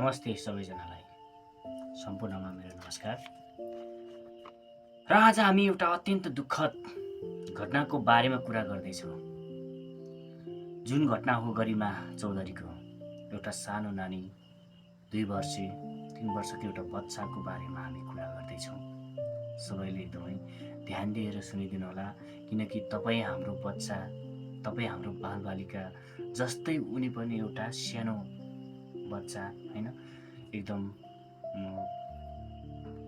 नमस्ते सबैजनालाई, सम्पूर्णमा मेरो नमस्कार। र आज हामी एउटा अत्यन्त दुःखद घटनाको बारेमा कुरा गर्दैछौँ, जुन घटना हो गरिमा चौधरीको। एउटा सानो नानी 2 वर्षे 3 वर्षको एउटा बच्चाको बारेमा हामी कुरा गर्दैछौँ। सबैले एकदमै ध्यान दिएर सुनिदिनु होला, किनकि तपाईँ हाम्रो बच्चा, तपाईँ हाम्रो बालबालिका जस्तै उनी पनि एउटा सानो बच्चा हैन। एकदम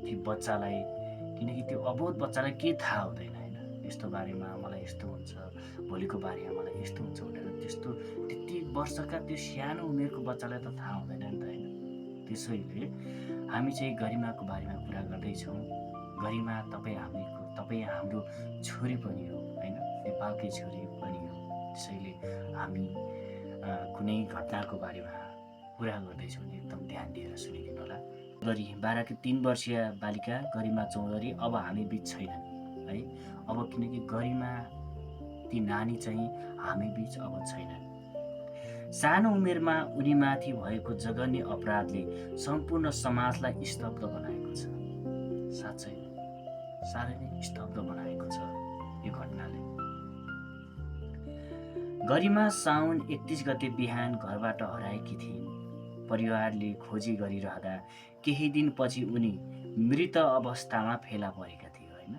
त्यो बच्चालाई, किनकि त्यो अबोध बच्चालाई के थाहा हुँदैन हैन, यस्तो बारेमा मलाई यस्तो हुन्छ, भोलिको बारेमा मलाई यस्तो हुन्छ भनेर त्यस्तो त्यति वर्षका त्यो सानो उमेरको बच्चालाई त थाहा हुँदैन नि त हैन। त्यसैले हामी चाहिँ गरिमाको बारेमा कुरा गर्दैछौँ। गरिमा तपाईँ हाम्रो छोरी पनि हो हैन, नेपालकै छोरी पनि हो। त्यसैले हामी कुनै घटनाको बारेमा कुरा गर्दैछौँ भने एकदम ध्यान दिएर सुनिदिनु होला। 3 वर्षीय बालिका गरिमा चौधरी अब हामी बीच छैनन् है। अब किनकि गरिमा ती नानी चाहिँ हामी बीच अब छैनन्। सानो उमेरमा उनीमाथि भएको जघन्य अपराधले सम्पूर्ण समाजलाई स्तब्ध बनाएको छ। साँच्चै साह्रै नै स्तब्ध बनाएको छ यो घटनाले। गरिमा साउन 31 गते बिहान घरबाट हराएकी थिइन्। परिवारले खोजी गरिरहँदा केही दिनपछि उनी मृत अवस्थामा फेला परेका थिए हैन।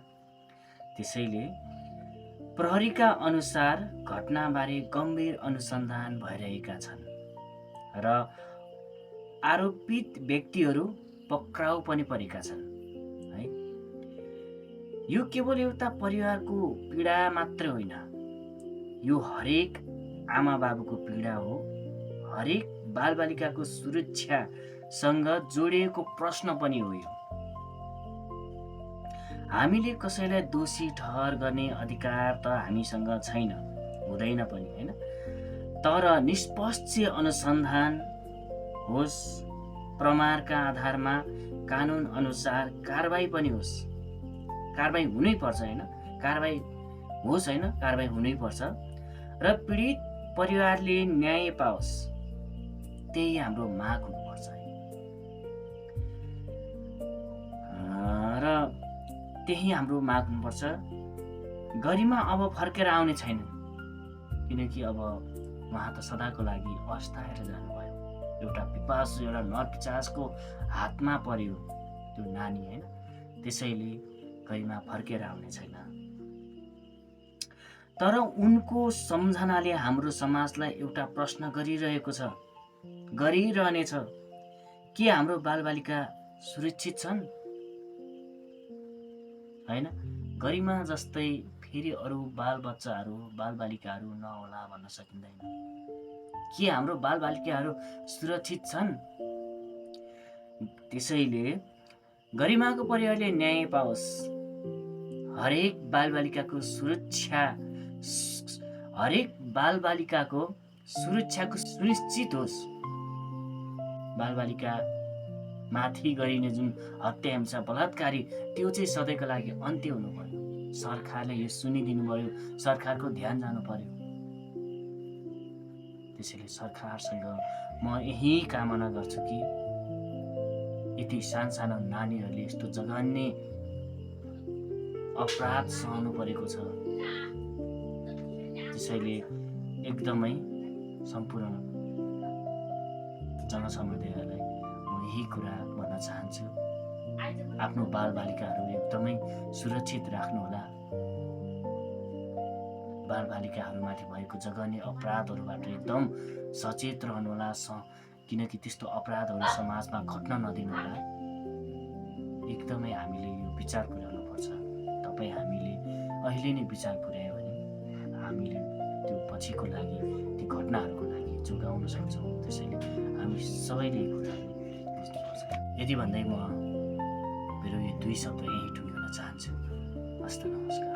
त्यसैले प्रहरीका अनुसार घटनाबारे गम्भीर अनुसन्धान भइरहेका छन् र आरोपित व्यक्तिहरू पक्राउ पनि परेका छन् है। यो केवल एउटा परिवारको पीडा मात्र होइन, यो हरेक आमा बाबुको पीडा हो। हरेक बालबालिकाको सुरक्षासँग जोडिएको प्रश्न पनि हो यो। हामीले कसैलाई दोषी ठहर गर्ने अधिकार त हामीसँग छैन, हुँदैन पनि हैन। तर निष्पक्ष अनुसन्धान होस्, प्रमाणका आधारमा कानुन अनुसार कारबाही पनि होस्। कारबाही हुनैपर्छ हैन, कारबाही होस् हैन, कारबाही हुनैपर्छ र पीडित परिवारले न्याय पाओस्, त्यही हाम्रो माग हुनुपर्छ र त्यही हाम्रो माग हुनुपर्छ। गरिमा अब फर्केर आउने छैन, किनकि अब उहाँ त सदाको लागि अस्ताएर जानुभयो। एउटा पिपासु, एउटा नरपिचासको हातमा पर्यो त्यो नानी हैन। त्यसैले गरिमा फर्केर आउने छैन। तर उनको सम्झनाले हाम्रो समाजलाई एउटा प्रश्न गरिरहनेछ। के हाम्रो बालबालिका सुरक्षित छन् हैन? गरिमा जस्तै फेरि अरू बालबच्चाहरू, बालबालिकाहरू नहोला भन्न सकिँदैन। के हाम्रो बालबालिकाहरू सुरक्षित छन्? त्यसैले गरिमाको परिवारले न्याय पाओस्, हरेक बालबालिकाको सुरक्षाको सुनिश्चित होस्। बालबालिका माथि गरिने जुन हत्या हिंसा, बलात्कारी, त्यो चाहिँ सधैँको लागि अन्त्य हुनु पर्यो। सरकारले यो सुनिदिनु पर्यो, सरकारको ध्यान जानु पर्यो। त्यसैले सरकारसँग म यही कामना गर्छु कि यति सानो नानीहरूले यस्तो जघन्य अपराध सहनु परेको छ। त्यसैले एकदमै सम्पूर्ण जनसमुदायलाई म यही कुरा भन्न चाहन्छु, आफ्नो बालबालिकाहरू एकदमै सुरक्षित राख्नुहोला। बालबालिकाहरूमाथि भएको जघन्य अपराधहरूबाट एकदम सचेत रहनुहोला, किनकि त्यस्तो अपराधहरू समाजमा घट्न नदिनु होला। एकदमै हामीले यो विचार पुर्याउनु पर्छ। तपाईँ हामीले अहिले नै विचार पुर्यायो भने हामीले त्यो पछिको लागि, ती घटनाहरूको लागि जोगाउन सक्छौँ। त्यसैले हामी सबैले यो कुरा बुझ्नुपर्छ। यति भन्दै म मेरो यो 2 शब्द यही टुङ्ग्याउन चाहन्छु। हस्त नमस्कार।